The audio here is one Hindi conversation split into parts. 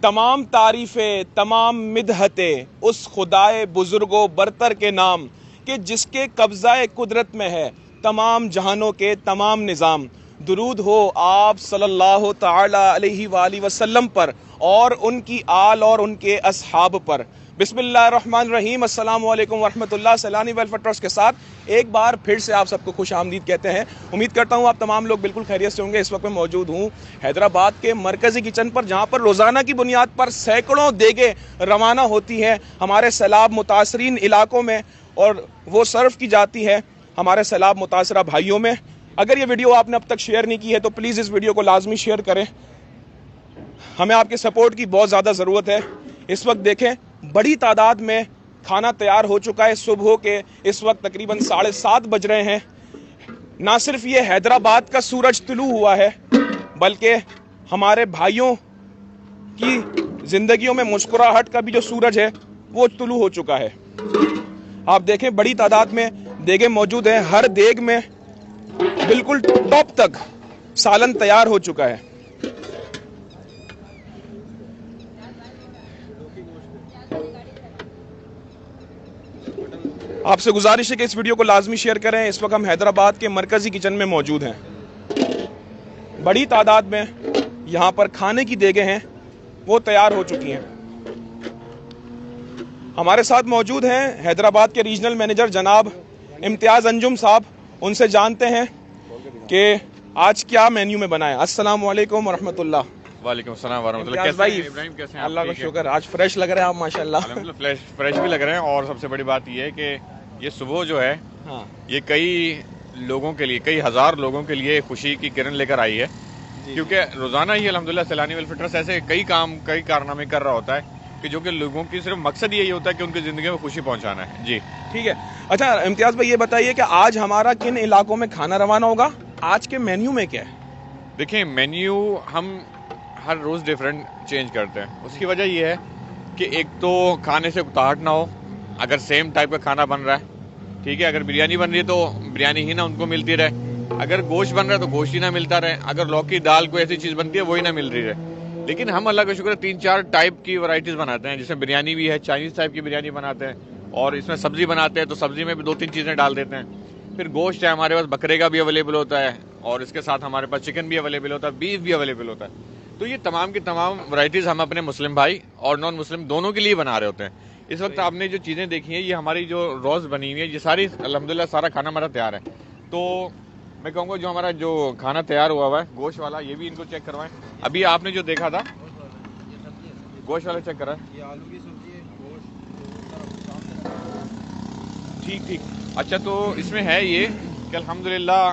तमाम तारीफ़ें तमाम मिदहते उस खुदाए बुजुर्गो बरतर के नाम कि जिसके कब्ज़ाए कुदरत में है तमाम जहानों के तमाम निज़ाम। दुरूद हो आप सल्लल्लाहु तआला अलैहि वसल्लम पर और उनकी आल और उनके असहाब पर। बिस्मिल्लाहिर्रहमानिर्रहीम। अस्सलामु अलैकुम वरहमतुल्लाह। सैलानी वेलफेयर ट्रस्ट के साथ एक बार फिर से आप सबको खुश आमदीद कहते हैं। उम्मीद करता हूँ आप तमाम लोग बिल्कुल खैरियत से होंगे। इस वक्त मैं मौजूद हूँ हैदराबाद के मरकज़ी किचन पर, जहाँ पर रोज़ाना की बुनियाद पर सैकड़ों देगे रवाना होती हैं हमारे सैलाब मुतासरीन इलाकों में, और वो सर्व की जाती है हमारे सैलाब मुतासरा भाइयों में। अगर ये वीडियो आपने अब तक शेयर नहीं की है तो प्लीज़ इस वीडियो को लाजमी शेयर करें, हमें आपके सपोर्ट की बहुत ज़्यादा ज़रूरत है। इस वक्त देखें बड़ी तादाद में खाना तैयार हो चुका है। सुबह के इस वक्त तकरीबन 7:30 बज रहे हैं। ना सिर्फ ये हैदराबाद का सूरज तुलू हुआ है, बल्कि हमारे भाइयों की ज़िंदगियों में मुस्कुराहट का भी जो सूरज है वो तुलू हो चुका है। आप देखें बड़ी तादाद में देगे मौजूद हैं। हर देग में बिल्कुल टॉप तक सालन तैयार हो चुका है। आपसे गुजारिश है कि इस वीडियो को लाजमी शेयर करें। इस वक्त हम हैदराबाद के मरकज़ी किचन में मौजूद हैं। बड़ी तादाद में यहाँ पर खाने की देगे हैं वो तैयार हो चुकी हैं। हमारे साथ मौजूद हैं हैदराबाद के रीजनल मैनेजर जनाब इम्तियाज़ अंजुम साहब। उनसे जानते हैं कि आज क्या मेन्यू में बना है। अस्सलामु अलैकुम वरहमतुल्लाह। वालेकुम अस्सलाम वरहमतुल्लाह। कैसे भाई? इब्राहिम कैसे हैं? अल्लाह का शुक्र, आज फ्रेश लग रहे हैं आप माशाल्लाह। फ्रेश भी लग रहे हैं, और सबसे बड़ी बात यह है कि ये सुबह जो है ये कई लोगों के लिए, कई हजार लोगों के लिए खुशी की किरण लेकर आई है, क्योंकि रोजाना ही अल्हम्दुलिल्लाह सैलानी वेलफेयर ट्रस्ट ऐसे कई कारनामे कर रहा होता है कि जो कि लोगों की सिर्फ मकसद यही होता है कि उनकी जिंदगी में खुशी पहुंचाना है। जी ठीक है। अच्छा इम्तियाज भाई ये बताइए कि आज हमारा किन इलाकों में खाना रवाना होगा, आज के मेन्यू में क्या है? देखिए मेन्यू हम हर रोज डिफरेंट चेंज करते हैं। उसकी वजह यह है कि एक तो खाने से उकताहट ना हो, अगर सेम टाइप का खाना बन रहा है, ठीक है, अगर बिरयानी बन रही है तो बिरयानी ही ना उनको मिलती रहे, अगर गोश्त बन रहा है तो गोश्त ही ना मिलता रहे, अगर लौकी दाल कोई ऐसी चीज बनती है वही ना मिल रही रहे। लेकिन हम अल्लाह का शुक्र 3-4 टाइप की वैरायटीज बनाते हैं, जिसमें बिरयानी भी है, चाइनीज टाइप की बिरयानी बनाते हैं, और इसमें सब्जी बनाते हैं तो सब्जी में भी 2-3 चीजें डाल देते हैं। फिर गोश्त है हमारे पास बकरे का भी अवेलेबल होता है, और इसके साथ हमारे पास चिकन भी अवेलेबल होता है, बीफ भी अवेलेबल होता है। तो ये तमाम की तमाम वैरायटीज हम अपने मुस्लिम भाई और नॉन मुस्लिम दोनों के लिए बना रहे होते हैं। इस वक्त आपने जो चीजें देखी हैं ये हमारी जो रोज बनी हुई है, ये सारी अल्हम्दुलिल्लाह सारा खाना हमारा तैयार है। तो मैं कहूँगा जो हमारा जो खाना तैयार हुआ है गोश्त वाला, ये भी इनको चेक करवाएं। अभी आपने जो देखा था गोश्त वाला चेक करा, ये आलू की सब्जी है, ठीक ठीक। अच्छा तो इसमें है ये कि अल्हम्दुलिल्लाह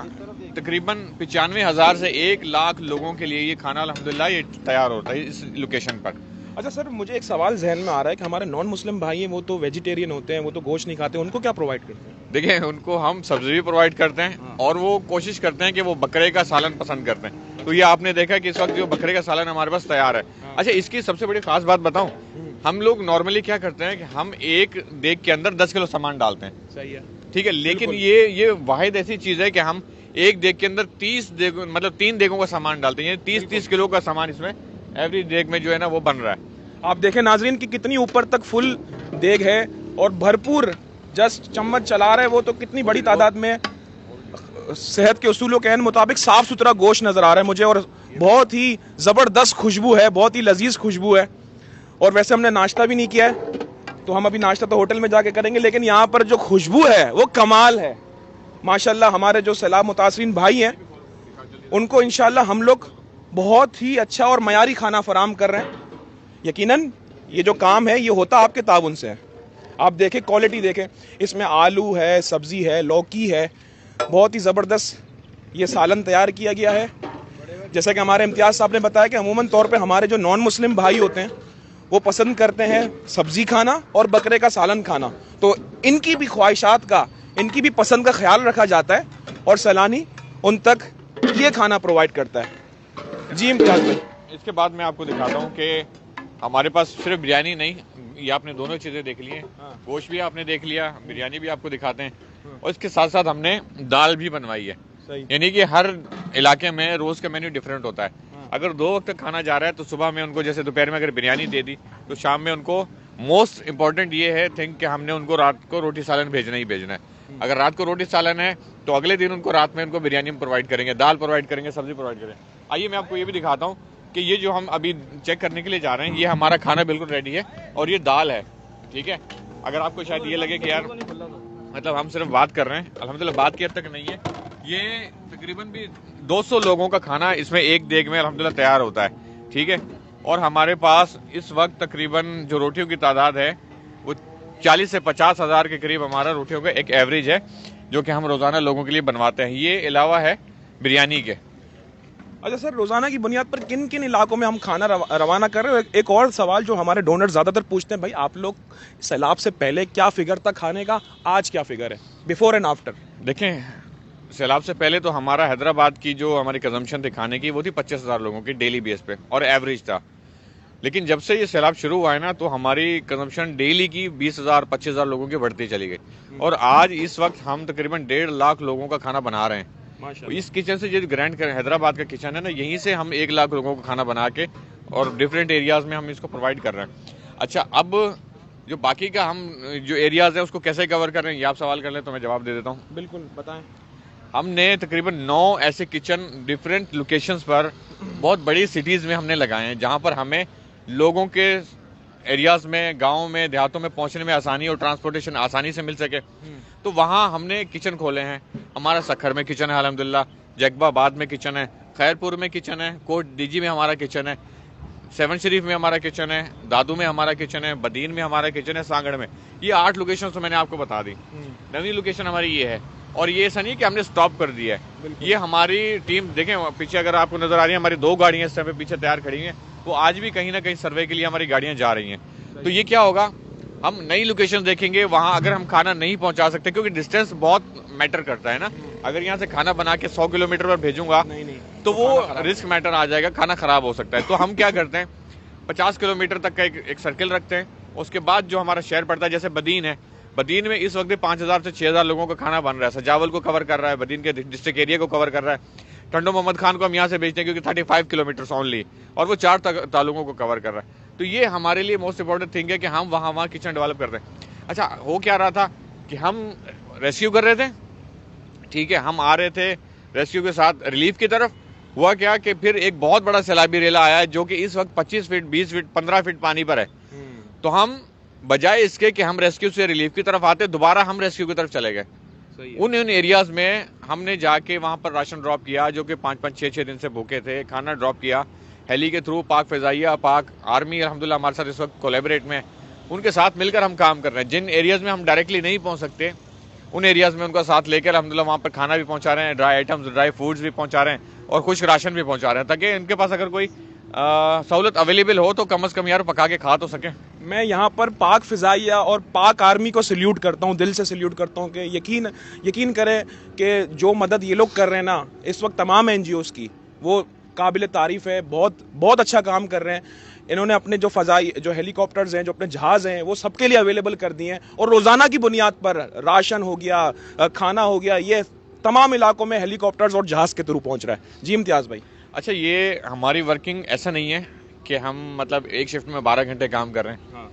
तकरीबन 95,000 से 1 लाख लोगों के लिए ये खाना अल्हम्दुलिल्लाह ये तैयार होता है इस लोकेशन पर। अच्छा सर, मुझे एक सवाल जहन में आ रहा है कि हमारे नॉन मुस्लिम भाई हैं वो तो वेजिटेरियन होते हैं, वो तो गोश्त नहीं खाते, उनको क्या प्रोवाइड करते हैं? देखिए उनको हम सब्जी भी प्रोवाइड करते हैं, और वो कोशिश करते हैं कि वो बकरे का सालन पसंद करते हैं। तो ये आपने देखा कि इस वक्त जो बकरे का सालन हमारे पास तैयार है। अच्छा इसकी सबसे बड़ी खास बात बताऊं, हम लोग नॉर्मली क्या करते हैं कि हम एक देग के अंदर 10 किलो सामान डालते हैं, सही है, ठीक है, लेकिन ये वाहिद ऐसी चीज है कि हम एक देग के अंदर 30 देग मतलब 3 देगों का सामान डालते हैं। 30 किलो का सामान इसमें एवरी देग में जो है ना वो बन रहा है। आप देखें नाजरीन की कितनी ऊपर तक फुल देग है और भरपूर जस्ट चम्मच चला रहे हैं वो, तो कितनी बड़ी तादाद में सेहत के उसूलों के मुताबिक साफ सुथरा गोश्त नजर आ रहा है मुझे, और बहुत ही जबरदस्त खुशबू है, बहुत ही लजीज खुशबू है। और वैसे हमने नाश्ता भी नहीं किया है, तो हम अभी नाश्ता तो होटल में जाके करेंगे, लेकिन यहाँ पर जो खुशबू है वो कमाल है माशाल्लाह। हमारे जो सैलाब मुतासरीन भाई हैं उनको इंशाल्लाह हम लोग बहुत ही अच्छा और मयारी खाना फराम कर रहे हैं। यकीनन ये जो काम है ये होता आपके ताउन से है। आप देखें क्वालिटी देखें, इसमें आलू है, सब्जी है, लौकी है, बहुत ही ज़बरदस्त ये सालन तैयार किया गया है। जैसा कि हमारे इम्तियाज़ साहब ने बताया कि अमूमन तौर पे हमारे जो नॉन मुस्लिम भाई होते हैं वो पसंद करते हैं सब्जी खाना और बकरे का सालन खाना, तो इनकी भी ख्वाहिशात का, इनकी भी पसंद का ख्याल रखा जाता है और सैलानी उन तक ये खाना प्रोवाइड करता है। जी इम्तियाज़ भाई, इसके बाद मैं आपको दिखाता हूँ कि हमारे पास सिर्फ बिरयानी नहीं, ये आपने दोनों चीजें देख ली हैं, गोश्त भी आपने देख लिया, बिरयानी भी आपको दिखाते हैं, और इसके साथ साथ हमने दाल भी बनवाई है। यानी कि हर इलाके में रोज का मेन्यू डिफरेंट होता है। अगर 2 वक्त खाना जा रहा है तो सुबह में उनको जैसे दोपहर में अगर बिरयानी दे दी तो शाम में उनको मोस्ट इंपॉर्टेंट ये है थिंक कि हमने उनको रात को रोटी सालन भेजना ही भेजना है। अगर रात को रोटी सालन है तो अगले दिन उनको रात में उनको बिरयानी हम प्रोवाइड करेंगे, दाल प्रोवाइड करेंगे, सब्जी प्रोवाइड करेंगे। आइए मैं आपको ये भी दिखाता हूँ कि ये जो हम अभी चेक करने के लिए जा रहे हैं ये हमारा खाना बिल्कुल रेडी है और ये दाल है, ठीक है। अगर आपको शायद ये लगे कि यार मतलब हम सिर्फ बात कर रहे हैं, अल्हम्दुलिल्लाह बात की हद तक नहीं है। ये तकरीबन भी 200 लोगों का खाना इसमें एक देग में अल्हम्दुलिल्लाह तैयार होता है, ठीक है। और हमारे पास इस वक्त तकरीबन जो रोटियों की तादाद है वो 40 से 50 हज़ार के करीब हमारा रोटियों का एक एवरेज है जो कि हम रोज़ाना लोगों के लिए बनवाते हैं। ये अलावा है बिरयानी के। अच्छा सर, रोजाना की बुनियाद पर किन किन इलाकों में हम खाना रवाना कर रहे हो? एक और सवाल जो हमारे डोनर ज्यादातर पूछते हैं, भाई आप लोग सैलाब से पहले क्या फिगर था खाने का, आज क्या फिगर है, बिफोर एंड आफ्टर? देखें, सैलाब से पहले तो हमारा हैदराबाद की जो हमारी कंजम्पशन थी खाने की वो थी 25,000 लोगों की डेली बेस पे और एवरेज था। लेकिन जब से ये सैलाब शुरू हुआ है ना तो हमारी कंजम्पशन डेली की 20,000 25,000 लोगों की बढ़ती चली गई और आज इस वक्त हम तकरीबन 1.5 लाख लोगों का खाना बना रहे हैं। इस किचन से जो ग्रैंड हैदराबाद का किचन है ना, यहीं से हम 1 लाख लोगों को खाना बना के और डिफरेंट एरियाज में हम इसको प्रोवाइड कर रहे हैं। अच्छा, अब जो बाकी का हम जो एरियाज है उसको कैसे कवर कर रहे हैं, ये आप सवाल कर लें तो मैं जवाब दे देता हूँ। बिल्कुल बताएं। हमने तकरीबन 9 ऐसे किचन डिफरेंट लोकेशंस पर बहुत बड़ी सिटीज़ में हमने लगाए हैं जहाँ पर हमें लोगों के एरियाज में, गाँव में, देहातों में पहुँचने में आसानी और ट्रांसपोर्टेशन आसानी से मिल सके, तो वहाँ हमने किचन खोले हैं। हमारा सखर में किचन है अल्हम्दुलिल्लाह, जैकबाबाद में किचन है, खैरपुर में किचन है, कोट डीजी में हमारा किचन है, 7 शरीफ में हमारा किचन है, दादू में हमारा किचन है, बदीन में हमारा किचन है, सांगड़ में। ये 8 लोकेशन तो मैंने आपको बता दी। नवी लोकेशन हमारी ये है और ये ऐसा नहीं कि हमने स्टॉप कर दिया है। ये हमारी टीम देखें पीछे अगर आपको नजर आ रही है, हमारी 2 गाड़ियां इस टाइम पे पीछे तैयार खड़ी हैं, वो आज भी कहीं ना कहीं सर्वे के लिए हमारी गाड़ियां जा रही हैं। तो ये क्या होगा, हम नई लोकेशन देखेंगे, वहां अगर हम खाना नहीं पहुंचा सकते क्योंकि डिस्टेंस बहुत मैटर करता है ना, अगर यहाँ से खाना बना के 100 किलोमीटर पर भेजूंगा तो वो रिस्क मैटर आ जाएगा, खाना खराब हो सकता है। तो हम क्या करते हैं, 50 किलोमीटर तक का एक सर्किल रखते हैं। उसके बाद जो हमारा शहर पड़ता है, जैसे बदीन है, बदीन में इस वक्त 5,000 से 6,000 लोगों का खाना बन रहा है, सजावल को कवर कर रहा है, बदीन के डिस्ट्रिक्ट एरिया को कवर कर रहा है। टंडो मोहम्मद खान को हम यहाँ से भेजते हैं क्योंकि 35 किलोमीटर ओनली, और वो 4 तालुकों को कवर कर रहा है। तो ये हमारे लिए मोस्ट इंपॉर्टेंट थिंग है कि हम वहाँ किचन डेवलप करते हैं। अच्छा, हो क्या रहा था कि हम रेस्क्यू कर रहे थे, ठीक है, हम आ रहे थे रेस्क्यू के साथ रिलीफ की तरफ। हुआ क्या कि फिर एक बहुत बड़ा सैलाबी रेला आया है जो कि इस वक्त 25 फीट 20 फीट 15 फीट पानी पर है। तो हम बजाय इसके कि हम रेस्क्यू से रिलीफ की तरफ आते, दोबारा हम रेस्क्यू की तरफ चले गए। उन एरियाज में हमने जाके वहां पर राशन ड्रॉप किया, जो कि 5-5 6-6 दिन से भूखे थे, खाना ड्रॉप किया हेली के थ्रू। पाक फजाइया, पाक आर्मी अल्हम्दुलिल्लाह हमारे साथ इस वक्त कोलैबोरेट में, उनके साथ मिलकर हम काम कर रहे हैं। जिन एरियाज में हम डायरेक्टली नहीं पहुंच सकते उन एरियाज में उनका साथ लेकर अल्हम्दुलिल्लाह वहाँ पर खाना भी पहुंचा रहे हैं, ड्राई आइटम्स, ड्राई फूड्स भी पहुंचा रहे हैं और खुश्क राशन भी पहुंचा रहे हैं, ताकि इनके पास अगर कोई सहूलत अवेलेबल हो तो कम से कम यार पका के खा तो सकें। मैं यहाँ पर पाक फिजाइया और पाक आर्मी को सल्यूट करता हूँ, दिल से सल्यूट करता हूँ कि यकीन करें कि जो मदद ये लोग कर रहे हैं ना इस वक्त तमाम NGOs की, वो काबिल तारीफ़ है, बहुत अच्छा काम कर रहे हैं। इन्होंने अपने जो फ़ज़ाई जो हेलीकॉप्टर्स हैं, जो अपने जहाज़ हैं, वो सबके लिए अवेलेबल कर दिए हैं और रोज़ाना की बुनियाद पर राशन हो गया, खाना हो गया, ये तमाम इलाकों में हेलीकॉप्टर्स और जहाज़ के थ्रू पहुँच रहा है। जी इम्तियाज़ भाई। अच्छा, ये हमारी वर्किंग ऐसा नहीं है कि हम मतलब एक शिफ्ट में 12 घंटे काम कर रहे हैं।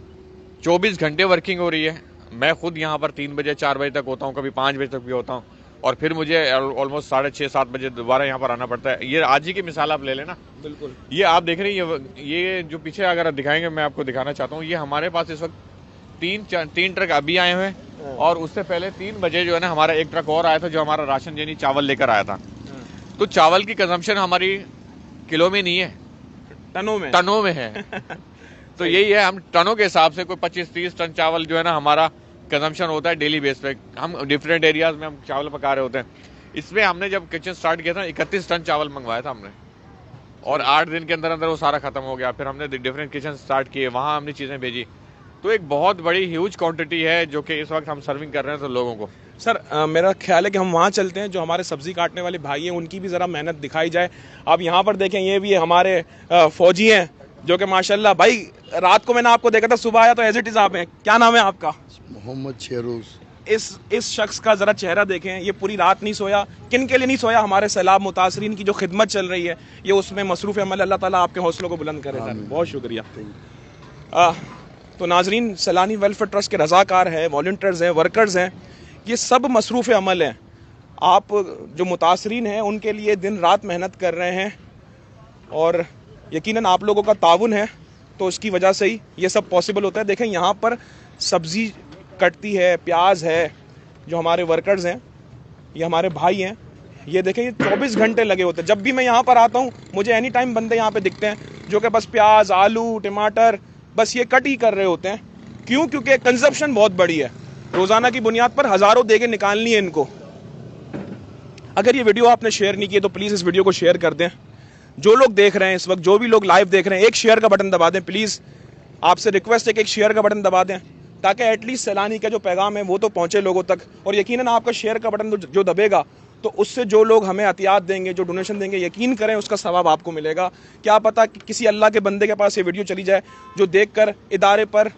24 घंटे वर्किंग हो रही है। मैं खुद यहाँ पर 3 बजे 4 बजे तक होता हूँ, कभी 5 बजे तक भी होता हूँ, और फिर मुझे ऑलमोस्ट 6:30-7 बजे दोबारा यहाँ पर आना पड़ता है। ये आज ही की मिसाल आप ले लेना। बिल्कुल, ये आप देख रहे हैं, ये जो पीछे अगर आप दिखाएंगे, मैं आपको दिखाना चाहता हूँ, ये हमारे पास इस वक्त 3 ट्रक अभी आए हुए हैं और उससे पहले 3 बजे जो है ना हमारा एक ट्रक और आया था जो हमारा राशन यानी चावल लेकर आया था। तो चावल की कंजम्पशन हमारी किलो में नहीं है, टनों में है। तो यही है, हम टनों के हिसाब से कोई 25-30 टन चावल जो है ना हमारा कंजम्पशन होता है डेली बेस पे। हम डिफरेंट एरियाज में हम चावल पका रहे होते हैं। इसमें हमने जब किचन स्टार्ट किया था 31 टन चावल मंगवाया था हमने, और 8 दिन के अंदर अंदर वो सारा खत्म हो गया। फिर हमने डिफरेंट किचन स्टार्ट किए, वहाँ हमने चीज़ें भेजी। तो एक बहुत बड़ी ह्यूज क्वांटिटी है जो कि इस वक्त हम सर्विंग कर रहे हैं तो लोगों को। सर मेरा ख्याल है कि हम वहाँ चलते हैं, जो हमारे सब्जी काटने वाले भाई हैं उनकी भी ज़रा मेहनत दिखाई जाए। आप यहाँ पर देखें, ये भी हमारे फौजी हैं जो कि माशाल्लाह भाई, रात को मैंने आपको देखा था, सुबह आया तो एज इट इज़ आप हैं। क्या नाम है आपका? मोहम्मद शेरूज। इस शख्स का जरा चेहरा देखें, ये पूरी रात नहीं सोया। किन के लिए नहीं सोया? हमारे सैलाब मुतासरीन की जो खिदमत चल रही है, ये उसमें मसरूफ़ अमल। अल्लाह ताला आपके हौसलों को बुलंद करे सर, बहुत शुक्रिया। तो नाजरीन, सैलानी वेलफेयर ट्रस्ट के रज़ाकार हैं, वॉलंटियर्स हैं, वर्कर्स हैं, ये सब मसरूफ़ अमल हैं। आप जो मुतासरीन हैं उनके लिए दिन रात मेहनत कर रहे हैं और यकीनन आप लोगों का ताउन है तो उसकी वजह से ही ये सब पॉसिबल होता है। देखें यहाँ पर सब्ज़ी कटती है, प्याज है, जो हमारे वर्कर्स हैं, ये हमारे भाई हैं, ये देखें ये 24 घंटे लगे होते हैं। जब भी मैं यहाँ पर आता हूँ मुझे एनी टाइम बंदे यहाँ पे दिखते हैं जो कि बस प्याज, आलू, टमाटर बस ये कट ही कर रहे होते हैं। क्यों? क्योंकि कंजप्शन बहुत बड़ी है, रोज़ाना की बुनियाद पर हज़ारों देगे निकालनी है इनको। अगर ये वीडियो आपने शेयर नहीं की तो प्लीज़ इस वीडियो को शेयर कर दें। जो लोग देख रहे हैं इस वक्त, जो भी लोग लाइव देख रहे हैं, एक शेयर का बटन दबा दें प्लीज़। आपसे रिक्वेस्ट है कि एक शेयर का बटन दबा दें ताकि एटलीस्ट सैलानी का जो पैगाम है वो तो पहुंचे लोगों तक। और यकीनन आपका शेयर का बटन जो दबेगा तो उससे जो लोग हमें अतियात देंगे, जो डोनेशन देंगे, यकीन करें उसका सवाब आपको मिलेगा। क्या पता कि किसी अल्लाह के बंदे के पास ये वीडियो चली जाए जो देख कर इदारे पर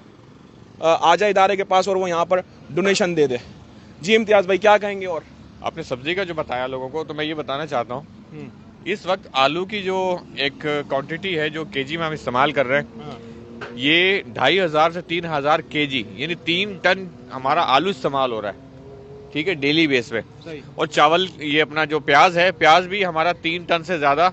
आ जाए, इदारे के पास, और वो यहाँ पर डोनेशन दे दे। जी इम्तियाज़ भाई क्या कहेंगे? और आपने सब्जी का जो बताया लोगों को, तो मैं ये बताना चाहता हूँ, इस वक्त आलू की जो एक क्वांटिटी है जो केजी में हम इस्तेमाल कर रहे हैं, ये 2500 से 3000 केजी यानी 3 टन हमारा आलू इस्तेमाल हो रहा है, ठीक है, डेली बेस पे। और चावल, ये अपना जो प्याज है, प्याज भी हमारा 3 टन से ज्यादा,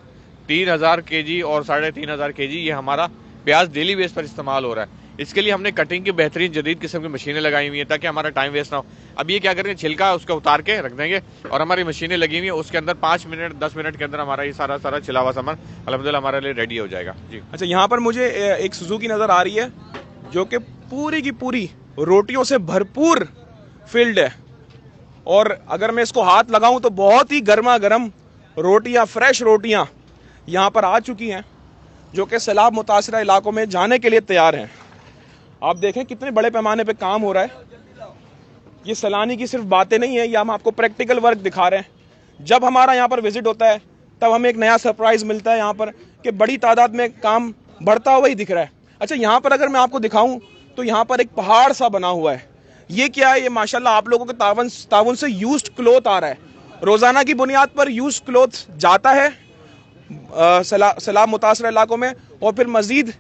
3000 केजी और 3500 केजी ये हमारा प्याज डेली बेस पर इस्तेमाल हो रहा है। इसके लिए हमने कटिंग की बेहतरीन जदीद किस्म की मशीनें लगाई हुई हैं ताकि हमारा टाइम वेस्ट ना हो। अब ये क्या करेंगे, छिलका उसका उतार के रख देंगे और हमारी मशीनें लगी हुई हैं, उसके अंदर 5 मिनट 10 मिनट के अंदर हमारा ये सारा छिला हुआ सामान अल्हम्दुलिल्लाह हमारे लिए रेडी हो जाएगा। जी अच्छा, यहाँ पर मुझे एक सुजुकी नज़र आ रही है जो कि पूरी की पूरी रोटियों से भरपूर फील्ड है, और अगर मैं इसको हाथ लगाऊं तो बहुत ही गर्मा गर्म रोटियां, फ्रेश रोटियां यहाँ पर आ चुकी हैं जो कि सैलाब मुतासरा इलाकों में जाने के लिए तैयार हैं। आप देखें कितने बड़े पैमाने पे काम हो रहा है। ये सैलानी की सिर्फ बातें नहीं है, ये हम आपको प्रैक्टिकल वर्क दिखा रहे हैं। जब हमारा यहाँ पर विजिट होता है तब हमें एक नया सरप्राइज मिलता है यहाँ पर कि बड़ी तादाद में काम बढ़ता हुआ ही दिख रहा है। अच्छा, यहाँ पर अगर मैं आपको दिखाऊं तो यहाँ पर एक पहाड़ सा बना हुआ है। ये क्या है? ये माशाल्लाह आप लोगों के ताउन से यूज्ड क्लोथ आ रहा है। रोज़ाना की बुनियाद पर यूज्ड क्लोथ जाता है सैलाब मुतासरा इलाकों में, और फिर मज़ीद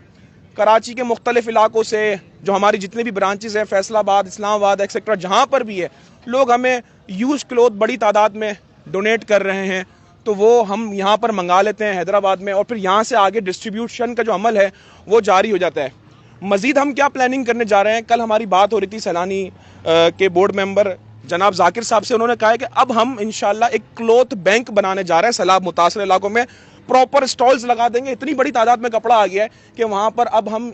कराची के मुख्तलिफ इलाकों से जो हमारी जितने भी ब्रांचेस हैं, फैसलाबाद, इस्लामाबाद एक्सेट्रा, जहाँ पर भी है, लोग हमें यूज्ड क्लोथ बड़ी तादाद में डोनेट कर रहे हैं। तो वो हम यहाँ पर मंगा लेते हैं हैदराबाद में, और फिर यहाँ से आगे डिस्ट्रीब्यूशन का जो अमल है वो जारी हो जाता है। मज़ीद हम क्या प्लानिंग करने जा रहे हैं? कल हमारी बात हो रही थी सैलानी के बोर्ड मेंबर जनाब जाकिर साहब से। उन्होंने कहा है कि अब हम इंशाल्लाह एक क्लोथ बैंक बनाने जा रहे हैं सैलाब मुतासर इलाकों में। प्रॉपर स्टॉल्स लगा देंगे, इतनी बड़ी तादाद में कपड़ा आ गया है कि वहाँ पर अब हम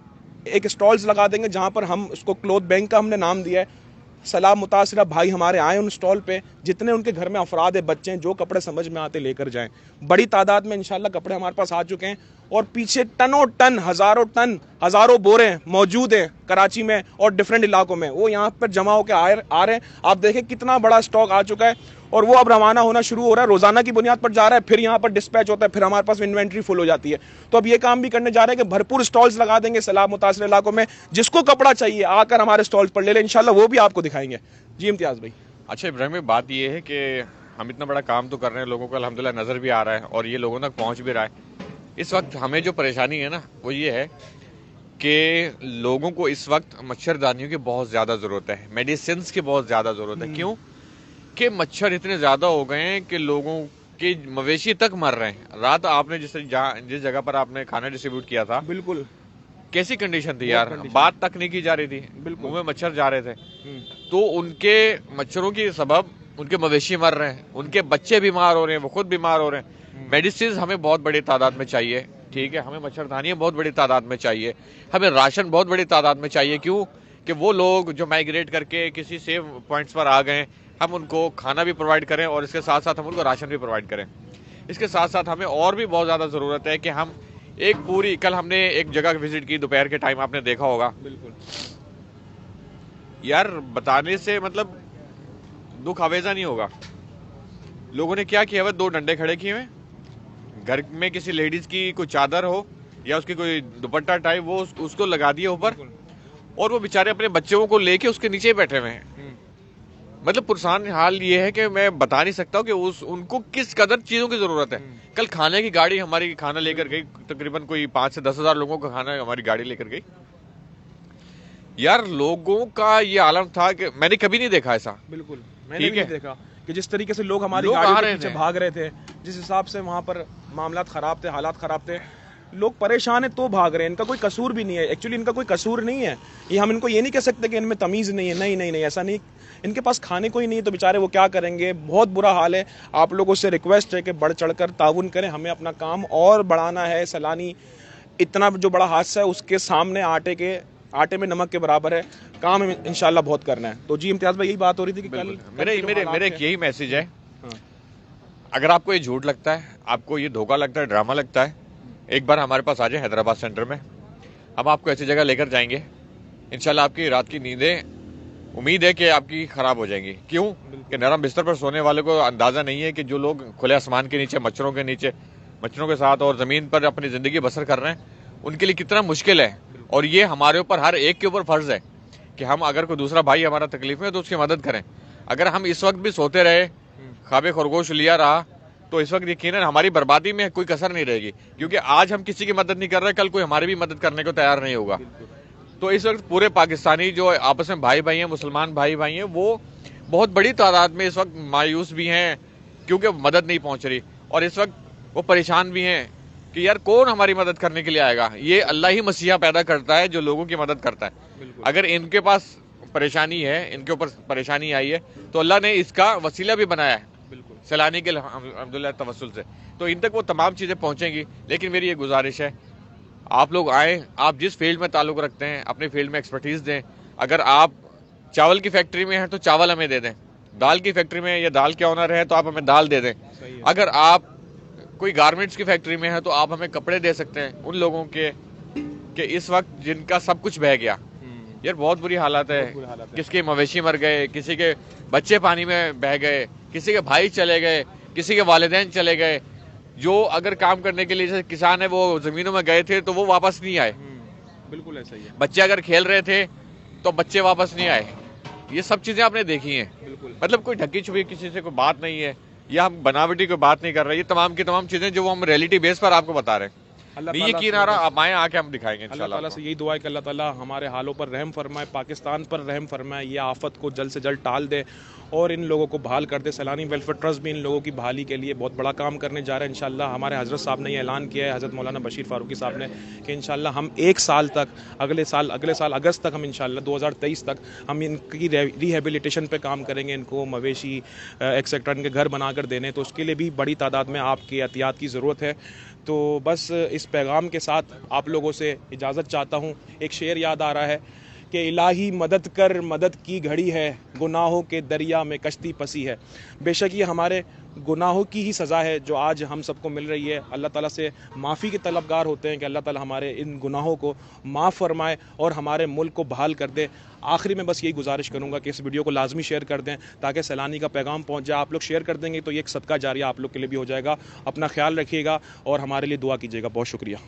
एक स्टॉल्स लगा देंगे जहाँ पर हम उसको क्लोथ बैंक का हमने नाम दिया है। सैलाब मुतासरा भाई हमारे आए उन स्टॉल पे, जितने उनके घर में अफराद है, बच्चे हैं, जो कपड़े समझ में आते लेकर जाएं। बड़ी तादाद में इंशाल्लाह कपड़े हमारे पास आ चुके हैं, और पीछे टनों टन, हज़ारों बोरे मौजूद हैं कराची में और डिफरेंट इलाकों में। वो यहाँ पर जमा होकर आ रहे हैं। आप देखें कितना बड़ा स्टॉक आ चुका है, और वो अब रवाना होना शुरू हो रहा है। रोज़ाना की बुनियाद पर जा रहा है, फिर यहाँ पर डिस्पैच होता है, फिर हमारे पास इन्वेंट्री फुल हो जाती है। तो अब ये काम भी करने जा रहे हैं कि भरपूर स्टॉल्स लगा देंगे सैलाब मुतासर इलाकों में। जिसको कपड़ा चाहिए आकर हमारे स्टॉल्स पर ले लें, इंशाल्लाह वो भी आपको दिखाएंगे। जी इम्तियाज़ भाई। अच्छा इब्राहिम, बात ये है कि हम इतना बड़ा काम तो कर रहे हैं, लोगों को अल्हम्दुलिल्लाह नज़र भी आ रहा है और ये लोगों तक पहुँच भी रहा है। इस वक्त हमें जो परेशानी है ना, वो ये है कि लोगों को इस वक्त मच्छरदानियों की बहुत ज़्यादा ज़रूरत है, मेडिसिन की बहुत ज़्यादा ज़रूरत है। क्यों? कि मच्छर इतने ज़्यादा हो गए हैं कि लोगों के मवेशी तक मर रहे हैं। रात आपने जिस जगह पर आपने खाना डिस्ट्रीब्यूट किया था, बिल्कुल कैसी कंडीशन थी यार, बात तक नहीं की जा रही थी, बिल्कुल मुंह में मच्छर जा रहे थे। तो उनके मच्छरों की सबब उनके मवेशी मर रहे हैं, उनके बच्चे बीमार हो रहे हैं, वो खुद बीमार हो रहे हैं। मेडिसिन हमें बहुत बड़ी तादाद में चाहिए, ठीक है, हमें मच्छरदानियां बहुत बड़ी तादाद में चाहिए, हमें राशन बहुत बड़ी तादाद में चाहिए। क्यों? कि वो लोग जो माइग्रेट करके किसी सेव पॉइंट्स पर आ गए, हम उनको खाना भी प्रोवाइड करें और इसके साथ साथ हम उनको राशन भी प्रोवाइड करें। इसके साथ साथ हमें और भी बहुत ज़्यादा ज़रूरत है कि हम एक पूरी, कल हमने एक जगह विजिट की दोपहर के टाइम, आपने देखा होगा, बिल्कुल यार बताने से मतलब दुख आवेजा नहीं होगा। लोगों ने क्या किया हुआ, 2 डंडे खड़े किए हुए, घर में किसी लेडीज की कोई चादर हो या उसकी कोई दुपट्टा टाइप, वो उसको लगा दिया ऊपर, और वो बेचारे अपने बच्चों को लेके उसके नीचे बैठे हुए हैं। मतलब पुरसान हाल ये है कि मैं बता नहीं सकता हूँ कि उनको किस कदर चीजों की जरूरत है। कल खाने की गाड़ी हमारी खाना लेकर गई, तकरीबन कोई 5 से 10 हजार लोगों का खाना हमारी गाड़ी लेकर गई। यार लोगों का ये आलम था कि मैंने कभी नहीं देखा ऐसा। बिल्कुल, मैंने भी नहीं देखा कि जिस तरीके से लोग हमारी लोग गाड़ियों आ के रहे पीछे थे। भाग रहे थे, जिस हिसाब से वहाँ पर मामलात खराब थे, हालात खराब थे, लोग परेशान है तो भाग रहे हैं। इनका कोई कसूर भी नहीं है, एक्चुअली इनका कोई कसूर नहीं है। ये हम इनको ये नहीं कह सकते कि इनमें तमीज़ नहीं है, नहीं नहीं नहीं, ऐसा नहीं। इनके पास खाने को ही नहीं है तो बेचारे वो क्या करेंगे। बहुत बुरा हाल है। आप लोगों से रिक्वेस्ट है कि बढ़ चढ़कर ताउन करें, हमें अपना काम और बढ़ाना है। सैलानी इतना जो बड़ा हादसा है उसके सामने आटे में नमक के बराबर है। काम इंशाल्लाह बहुत करना है। तो जी इम्तियाज भाई, यही बात हो रही थी कि कल मेरे एक यही मैसेज है। हाँ। अगर आपको ये झूठ लगता है, आपको ये धोखा लगता है, ड्रामा लगता है, एक बार हमारे पास आ जाए हैदराबाद सेंटर में। हम आपको ऐसी जगह लेकर जाएंगे, इंशाल्लाह आपकी रात की नींदें उम्मीद है कि आपकी खराब हो जाएंगी। क्यों कि नरम बिस्तर पर सोने वाले को अंदाजा नहीं है कि जो लोग खुले आसमान के नीचे मच्छरों के साथ और जमीन पर अपनी जिंदगी बसर कर रहे हैं, उनके लिए कितना मुश्किल है। और ये हमारे ऊपर, हर एक के ऊपर फर्ज है कि हम अगर कोई दूसरा भाई हमारा तकलीफ में तो उसकी मदद करें। अगर हम इस वक्त भी सोते रहे, ख्वाबे खरगोश लिया रहा, तो इस वक्त यकीनन हमारी बर्बादी में कोई कसर नहीं रहेगी। क्योंकि आज हम किसी की मदद नहीं कर रहे, कल कोई हमारी भी मदद करने को तैयार नहीं होगा। तो इस वक्त पूरे पाकिस्तानी जो आपस में भाई भाई हैं, मुसलमान भाई भाई हैं, वो बहुत बड़ी तादाद में इस वक्त मायूस भी हैं क्योंकि मदद नहीं पहुंच रही। और इस वक्त वो परेशान भी हैं कि यार कौन हमारी मदद करने के लिए आएगा। ये अल्लाह ही मसीहा पैदा करता है जो लोगों की मदद करता है। अगर इनके पास परेशानी है, इनके ऊपर परेशानी आई है, तो अल्लाह ने इसका वसीला भी बनाया है सैलानी के अल्हम्दुलिल्लाह तवस्सुल से। तो इन तक वो तमाम चीज़ें पहुंचेंगी। लेकिन मेरी ये गुजारिश है, आप लोग आए, आप जिस फील्ड में ताल्लुक़ रखते हैं अपनी फील्ड में एक्सपर्टीज़ दें। अगर आप चावल की फैक्ट्री में हैं तो चावल हमें दे दें, दाल की फैक्ट्री में या दाल के ऑनर है तो आप हमें दाल दे दें। अगर आप कोई गारमेंट्स की फैक्ट्री में है तो आप हमें कपड़े दे सकते हैं उन लोगों के इस वक्त जिनका सब कुछ बह गया। यार बहुत बुरी हालत है। किसी के मवेशी मर गए, किसी के बच्चे पानी में बह गए, किसी के भाई चले गए, किसी के वालिदैन चले गए। जो अगर काम करने के लिए जैसे किसान है वो जमीनों में गए थे तो वो वापस नहीं आए। बिल्कुल ऐसा ही है। बच्चे अगर खेल रहे थे तो बच्चे वापस नहीं आए। ये सब चीजें आपने देखी हैं। मतलब कोई ढकी छुपी किसी से कोई बात नहीं है, या हम बनावटी कोई बात नहीं कर रहे। ये तमाम की तमाम चीजें जो हम रियलिटी बेस पर आपको बता रहे हैं। नहीं यकीन आ रहा, आप आए, आके हम दिखाएंगे अल्लाह इंशाल्लाह। ताला से यही दुआ है कि अल्लाह ताला हमारे हालों पर रहम फरमाए, पाकिस्तान पर रहम फरमाए, ये आफत को जल्द से जल्द टाल दे और इन लोगों को बहाल कर दे। सैलानी वेलफेयर ट्रस्ट भी इन लोगों की बहाली के लिए बहुत बड़ा काम करने जा रहे हैं इंशाल्लाह। हमारे हज़रत साहब ने ये ऐलान किया है, हज़रत मौलाना बशीर फ़ारूकी साहब ने, कि इंशाल्लाह हम 1 साल तक, अगले साल अगस्त तक हम इंशाल्लाह 2023 तक हम इनकी रिहेबिलिटेशन पे काम करेंगे। इनको मवेशी एक्सेट्रा इनके घर बनाकर देने, तो उसके लिए भी बड़ी तादाद में आपके एहतियात की ज़रूरत है। तो बस इस पैगाम के साथ आप लोगों से इजाज़त चाहता हूँ। एक शेर याद आ रहा है कि इलाही मदद कर, मदद की घड़ी है, गुनाहों के दरिया में कश्ती फंसी है। बेशक ये हमारे गुनाहों की ही सज़ा है जो आज हम सबको मिल रही है। अल्लाह ताला से माफ़ी के तलबगार होते हैं कि अल्लाह ताला हमारे इन गुनाहों को माफ़ फरमाए और हमारे मुल्क को बहाल कर दे। आखिरी में बस यही गुजारिश करूंगा कि इस वीडियो को लाजमी शेयर कर दें ताकि सैलानी का पैगाम पहुंच जाए। आप लोग शेयर कर देंगे तो ये एक सदका जारिया आप लोग के लिए भी हो जाएगा। अपना ख्याल रखिएगा और हमारे लिए दुआ कीजिएगा। बहुत शुक्रिया।